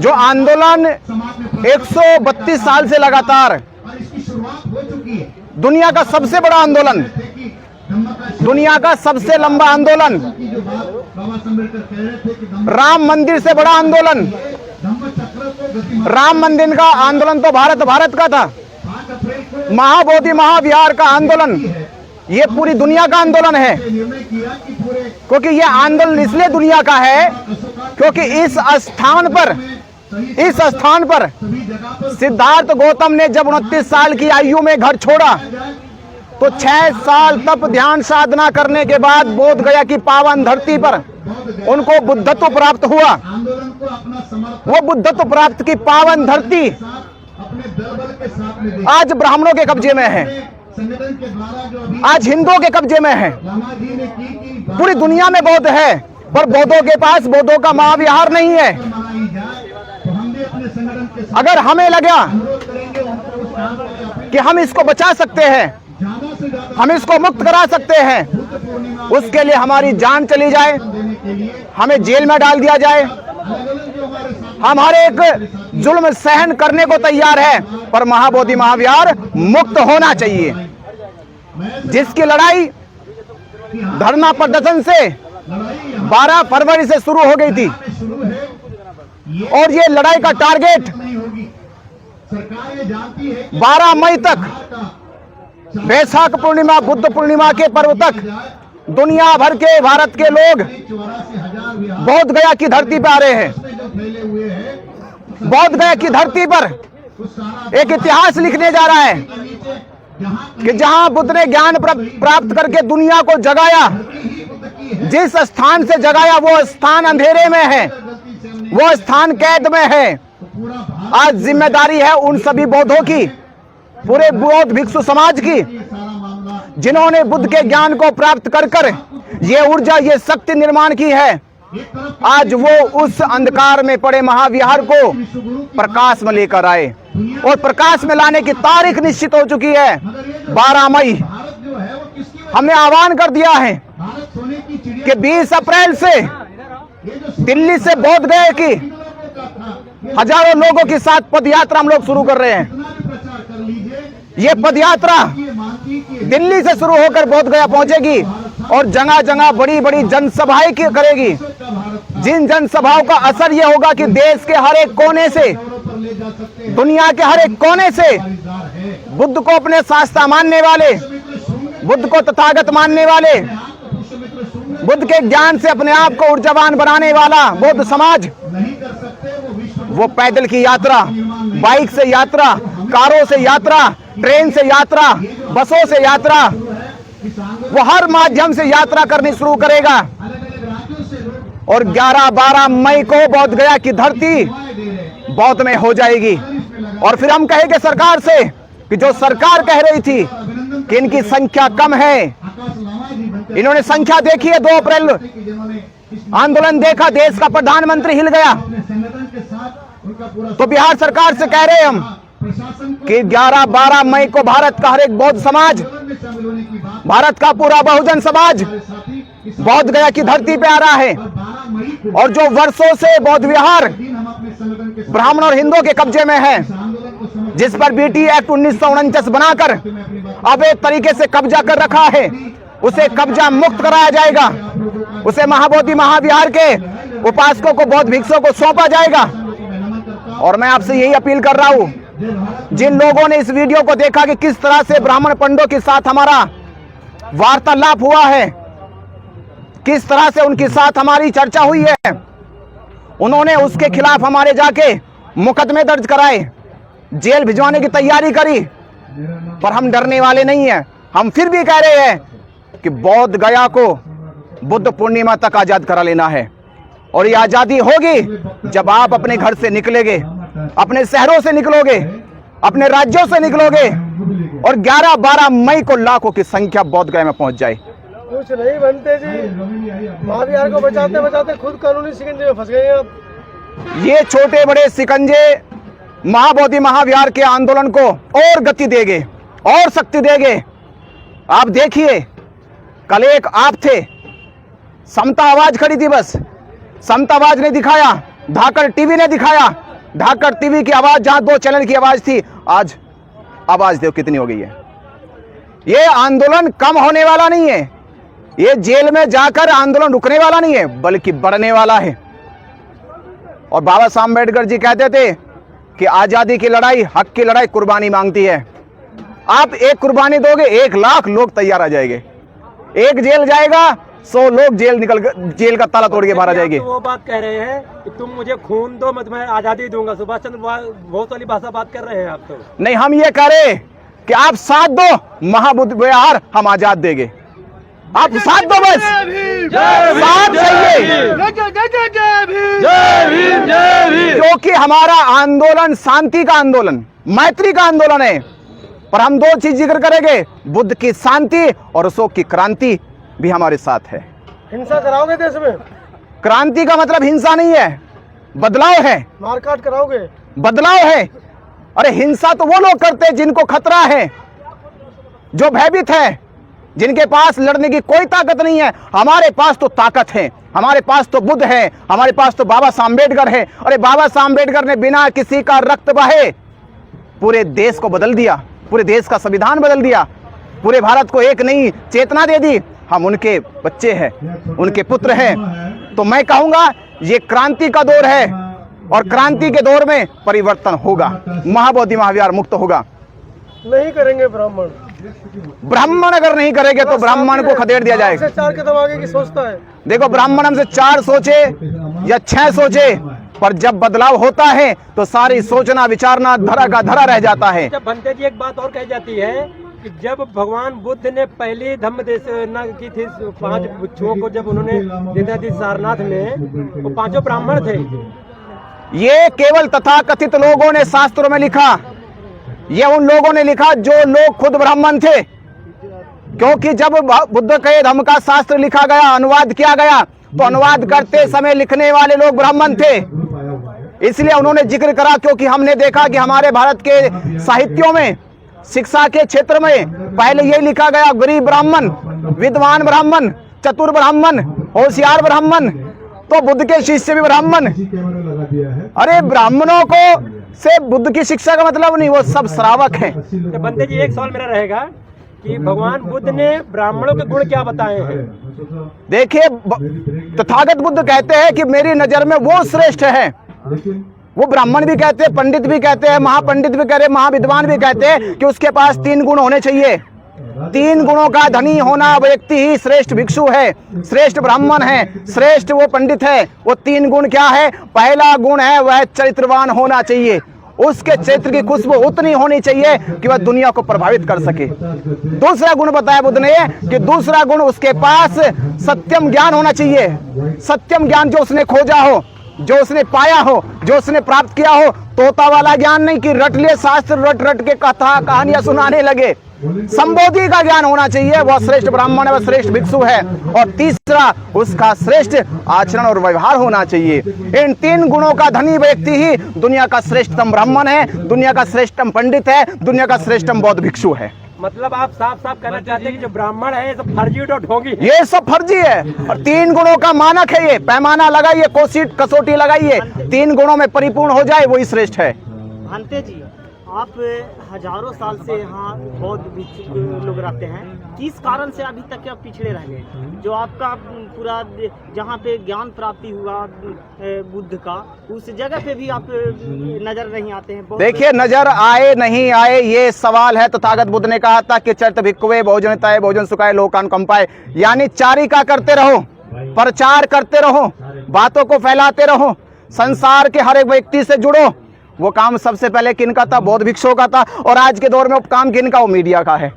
जो आंदोलन 132 साल से लगातार दुनिया का सबसे बड़ा आंदोलन, दुनिया का सबसे लंबा आंदोलन, राम मंदिर से बड़ा आंदोलन, राम मंदिर का आंदोलन तो भारत का था, महाबोधि महाविहार का आंदोलन ये पूरी दुनिया का आंदोलन है। क्योंकि ये आंदोलन इसलिए दुनिया का है क्योंकि इस स्थान पर सिद्धार्थ गौतम ने जब 29 साल की आयु में घर छोड़ा तो 6 साल तप ध्यान साधना करने के बाद बोध गया की पावन धरती पर उनको बुद्धत्व प्राप्त हुआ। वो बुद्धत्व प्राप्त की पावन धरती आज ब्राह्मणों के कब्जे में है, आज हिंदुओं के कब्जे में है। पूरी दुनिया में बौद्ध है पर बौद्धों के पास बौद्धों का महाविहार नहीं है। अगर हमें लगा कि हम इसको बचा सकते हैं, हम इसको मुक्त करा सकते हैं, उसके लिए हमारी जान चली जाए, हमें जेल में डाल दिया जाए, हम हर एक जुल्म सहन करने को तैयार है, पर महाबोधि महाविहार मुक्त होना चाहिए। जिसकी लड़ाई धरना प्रदर्शन से 12 फरवरी से शुरू हो गई थी और ये लड़ाई का टारगेट 12 मई तक, वैशाख पूर्णिमा बुद्ध पूर्णिमा के पर्व तक दुनिया भर के भारत के लोग बोध गया की धरती पर आ रहे हैं। बोध गया की धरती पर एक इतिहास लिखने जा रहा है कि जहां बुद्ध ने ज्ञान प्राप्त करके दुनिया को जगाया, जिस स्थान से जगाया वो स्थान अंधेरे में है, वो स्थान कैद में है। आज जिम्मेदारी है उन सभी बौद्धों की, पूरे बौद्ध भिक्षु समाज की, जिन्होंने बुद्ध के ज्ञान को प्राप्त कर कर ये ऊर्जा, ये शक्ति निर्माण की है। आज वो उस अंधकार में पड़े महाविहार को प्रकाश में लेकर आए और प्रकाश में लाने की तारीख निश्चित हो चुकी है 12 मई। हमने आह्वान कर दिया है कि 20 अप्रैल से दिल्ली से बोध गया की हजारों लोगों के साथ पदयात्रा हम लोग शुरू कर रहे हैं। ये पदयात्रा दिल्ली से शुरू होकर बोध गया पहुंचेगी और जगह जगह बड़ी बड़ी जनसभाएं करेगी। जिन जनसभाओं का असर ये होगा कि देश के हर एक कोने से, दुनिया के हर एक कोने से बुद्ध को अपने शास्त्रा मानने वाले, बुद्ध को तथागत मानने वाले, बुद्ध के ज्ञान से अपने आप को ऊर्जावान बनाने वाला बौद्ध समाज, वो पैदल की यात्रा, बाइक से यात्रा, कारों से यात्रा, ट्रेन से यात्रा, बसों से यात्रा, वो हर माध्यम से यात्रा करनी शुरू करेगा। और 11-12 मई को बोध गया की धरती बौद्ध में हो जाएगी। और फिर हम कहेंगे सरकार से कि जो सरकार कह रही थी कि इनकी संख्या कम है, इन्होंने संख्या देखी है। 2 अप्रैल आंदोलन देखा, देश का प्रधानमंत्री हिल गया। तो बिहार सरकार से कह रहे हैं हम कि 11-12 मई को भारत का हर एक बौद्ध समाज, भारत का पूरा बहुजन समाज बोध गया की धरती पे आ रहा है। और जो वर्षों से बौद्ध विहार ब्राह्मण और हिंदुओं के कब्जे में है, जिस पर बीटी एक्ट 1949 बनाकर अवैध तरीके से कब्जा कर रखा है, उसे कब्जा मुक्त कराया जाएगा। उसे महाबोधि महाविहार के उपासकों को, बौद्ध भिक्षुओं को सौंपा जाएगा। और मैं आपसे यही अपील कर रहा हूं, जिन लोगों ने इस वीडियो को देखा कि किस तरह से ब्राह्मण पंडितों के साथ हमारा वार्तालाप हुआ है, किस तरह से उनके साथ हमारी चर्चा हुई है, उन्होंने उसके खिलाफ हमारे जाके मुकदमे दर्ज कराए, जेल भिजवाने की तैयारी करी। पर हम डरने वाले नहीं हैं। हम फिर भी कह रहे हैं कि बोध गया को बुद्ध पूर्णिमा तक आजाद करा लेना है। और ये आजादी होगी जब आप अपने घर से निकलेंगे, अपने शहरों से निकलोगे, अपने राज्यों से निकलोगे और 11-12 मई को लाखों की संख्या बोध गया में पहुंच जाए। कुछ नहीं बनते जी, महाविहार को बचाते बचाते खुद कानूनी शिकंजे में फंस गए आप। ये छोटे बड़े शिकंजे महाबोधि महाविहार के आंदोलन को और गति देंगे और शक्ति देंगे। आप देखिए, कल एक आप थे, समता आवाज खड़ी थी, बस समता आवाज ने दिखाया, धाकड़ टीवी ने दिखाया ढाकर टीवी की आवाज, जहां 2 चैनल की आवाज थी, आज आवाज देखो कितनी हो गई है। ये आंदोलन कम होने वाला नहीं है, ये जेल में जाकर आंदोलन रुकने वाला नहीं है, बल्कि बढ़ने वाला है। और बाबा साहब अम्बेडकर जी कहते थे कि आजादी की लड़ाई, हक की लड़ाई कुर्बानी मांगती है। आप एक कुर्बानी दोगे, 1 लाख लोग तैयार आ जाएंगे। एक जेल जाएगा, 100 लोग जेल का ताला तोड़ के बाहर आ जाएंगे। तो वो बात कह रहे हैं कि तुम मुझे खून दो, मैं तुम्हें आजादी दूंगा। सुभाष चंद्र बहुत वाली भाषा बात कर रहे हैं आप तो। नहीं, हम ये कह रहे कि आप साथ दो, महाबुद्ध विहार हम आजाद देंगे। आप साथ दो, बस साथ चाहिए, क्योंकि हमारा आंदोलन शांति का आंदोलन, मैत्री का आंदोलन है। पर हम 2 चीज जिक्र करेंगे, बुद्ध की शांति और अशोक की क्रांति भी हमारे साथ है। हिंसा कराओगे देश में? क्रांति का मतलब हिंसा नहीं है, बदलाव है। मारकाट कराओगे? बदलाव है। अरे हिंसा तो वो लोग करते हैं जिनको खतरा है, जो भयभीत है, जिनके पास लड़ने की कोई ताकत नहीं है। हमारे पास तो ताकत है, हमारे पास तो बुद्ध है, हमारे पास तो बाबा साहब अम्बेडकर है। अरे बाबा साहब अम्बेडकर ने बिना किसी का रक्त बहे पूरे देश को बदल दिया, पूरे देश का संविधान बदल दिया, पूरे भारत को एक नई चेतना दे दी। हम उनके बच्चे हैं, उनके पुत्र हैं। तो मैं कहूंगा ये क्रांति का दौर है, और क्रांति के दौर में परिवर्तन होगा, महाबोधि महाविहार मुक्त होगा। नहीं करेंगे ब्राह्मण, ब्राह्मण अगर नहीं करेंगे तो ब्राह्मण को खदेड़ दिया जाएगा। 4 कदम आगे की सोचता है। देखो, ब्राह्मण हमसे 4 सोचे या 6 सोचे, पर जब बदलाव होता है तो सारी सोचना विचारना धरा का धरा रह जाता है। जब बनते जी एक बात और कही जाती है कि जब भगवान बुद्ध ने पहली धम्म देशना की थी 5 भिक्षुओं को, जब उन्होंने देना थी सारनाथ में, वो 5 ब्राह्मण थे। ये केवल तथाकथित लोगों ने शास्त्रों में लिखा, ये उन लोगों ने लिखा जो लोग खुद ब्राह्मण थे। क्योंकि जब बुद्ध के धम्म का शास्त्र लिखा गया, अनुवाद किया गया, तो अनुवाद करते समय लिखने वाले लोग ब्राह्मण थे। इसलिए उन्होंने जिक्र करा, क्योंकि हमने देखा कि हमारे भारत के साहित्यों में, शिक्षा के क्षेत्र में पहले यही लिखा गया, गरीब ब्राह्मण, विद्वान ब्राह्मण, चतुर ब्राह्मण, होशियार ब्राह्मण, तो बुद्ध के शिष्य भी ब्राह्मण। अरे ब्राह्मणों को से बुद्ध की शिक्षा का मतलब नहीं, वो सब श्रावक हैं। तो बंदे जी एक सवाल मेरा रहेगा कि भगवान बुद्ध ने ब्राह्मणों के गुण क्या बताए हैं? देखिए, तथागत बुद्ध कहते हैं कि मेरी नजर में वो श्रेष्ठ है। वो ब्राह्मण भी कहते हैं, पंडित भी कहते हैं, महापंडित भी कह रहे, महाविद्वान भी कहते हैं कि उसके पास 3 गुण होने चाहिए। 3 गुणों का धनी होना व्यक्ति ही श्रेष्ठ भिक्षु है, श्रेष्ठ ब्राह्मण है, श्रेष्ठ वो पंडित है। वो 3 गुण क्या है? पहला गुण है वह चरित्रवान होना चाहिए, उसके चरित्र की खुशबू उतनी होनी चाहिए कि वह दुनिया को प्रभावित कर सके। दूसरा गुण बताया बुद्ध ने कि दूसरा गुण उसके पास सत्यम ज्ञान होना चाहिए। सत्यम ज्ञान जो उसने खोजा हो, जो उसने पाया हो, जो उसने प्राप्त किया हो। तोता वाला ज्ञान नहीं कि रट लिए शास्त्र, रट रट के कथा कहानियां सुनाने लगे। संबोधि का ज्ञान होना चाहिए, वह श्रेष्ठ ब्राह्मण है, वह श्रेष्ठ भिक्षु है। और तीसरा उसका श्रेष्ठ आचरण और व्यवहार होना चाहिए। इन 3 गुणों का धनी व्यक्ति ही दुनिया का श्रेष्ठतम ब्राह्मण है, दुनिया का श्रेष्ठतम पंडित है, दुनिया का श्रेष्ठतम बौद्ध भिक्षु है। मतलब आप साफ साफ कहना चाहते हैं कि जो ब्राह्मण है ये सब फर्जी और ढोंगी है। ये सब फर्जी है, और 3 गुणों का मानक है। ये पैमाना लगाइए, कसौटी लगाइए, 3 गुणों में परिपूर्ण हो जाए, वही श्रेष्ठ है। भांते जी, आप हजारों साल से यहाँ बौद्ध भिक्षु लोग रहते हैं, किस कारण से अभी तक आप पिछड़े रह गए? जो आपका पूरा जहाँ पे ज्ञान प्राप्ति हुआ बुद्ध का, उस जगह पे भी आप नजर नहीं आते हैं। देखिए, नजर आए नहीं आए ये सवाल है। तथागत बुद्ध ने कहा था कि चरित भिक्खवे भोजनताए भोजन सुखाए लोकान कंपाए, यानी चारिका करते रहो, प्रचार करते रहो, बातों को फैलाते रहो, संसार के हर एक व्यक्ति से जुड़ो। वो काम सबसे पहले किनका था? बौद्ध भिक्षुओं का था। और आज के दौर में वो काम किनका? वो मीडिया का है।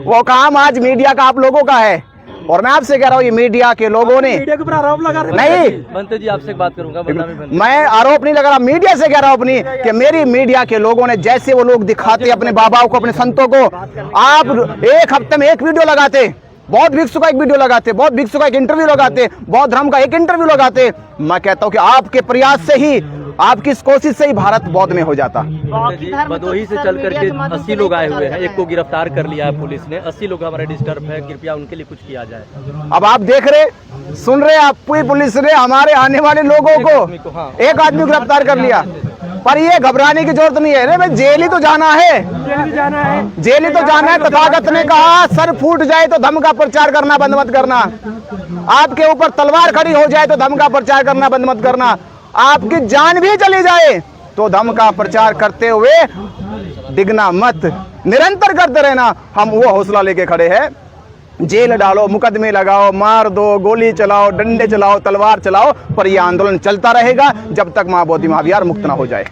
वो काम आज मीडिया का आप लोगों का है। और मैं आपसे कह रहा हूँ, ये मीडिया के लोगों ने मीडिया के ऊपर आरोप लगा रहे नहीं। बनते जी, आपसे बात करूंगा, मैं आरोप नहीं लगा रहा, मीडिया से कह रहा हूँ अपनी, कि मेरी मीडिया के लोगों ने जैसे वो लोग दिखाते अपने बाबाओं को, अपने संतों को, आप एक हफ्ते में एक वीडियो लगाते, बौद्ध भिक्षु का एक वीडियो लगाते, बौद्ध भिक्षु का एक इंटरव्यू लगाते, बौद्ध धर्म का एक इंटरव्यू लगाते। मैं कहता हूं कि आपके प्रयास से ही आपकी इस कोशिश से ही भारत बौद्ध में हो जाता। बाकी धर्म तो भदोही से सर चल मीडिया करके के माध्यम से 80 लोग आए नहीं हुए हैं, पता एक को गिरफ्तार कर लिया है पुलिस ने। 80 लोग हमारे डिस्टर्ब है, कृपया उनके लिए कुछ किया जाए। अब आप देख रहे, सुन रहे, आप पूरी पुलिस ने हमारे आने वाले लोगों को हाँ। एक आदमी गिरफ्तार कर लिया, पर ये घबराने की जरूरत नहीं है। अरे भाई जेल ही तो जाना है, जेल ही तो जाना है। तथागत ने कहा सर फूट जाए तो धम्म का प्रचार करना बंद मत करना, आपके ऊपर तलवार खड़ी हो जाए तो धम्म का प्रचार करना बंद मत करना, आपकी जान भी चली जाए तो धम्म का प्रचार करते हुए डिगना मत, निरंतर करते रहना। हम वो हौसला लेके खड़े हैं। जेल डालो, मुकदमे लगाओ, मार दो, गोली चलाओ, डंडे चलाओ, तलवार चलाओ, पर यह आंदोलन चलता रहेगा जब तक मां बोधि महाविहार मुक्त ना हो जाए।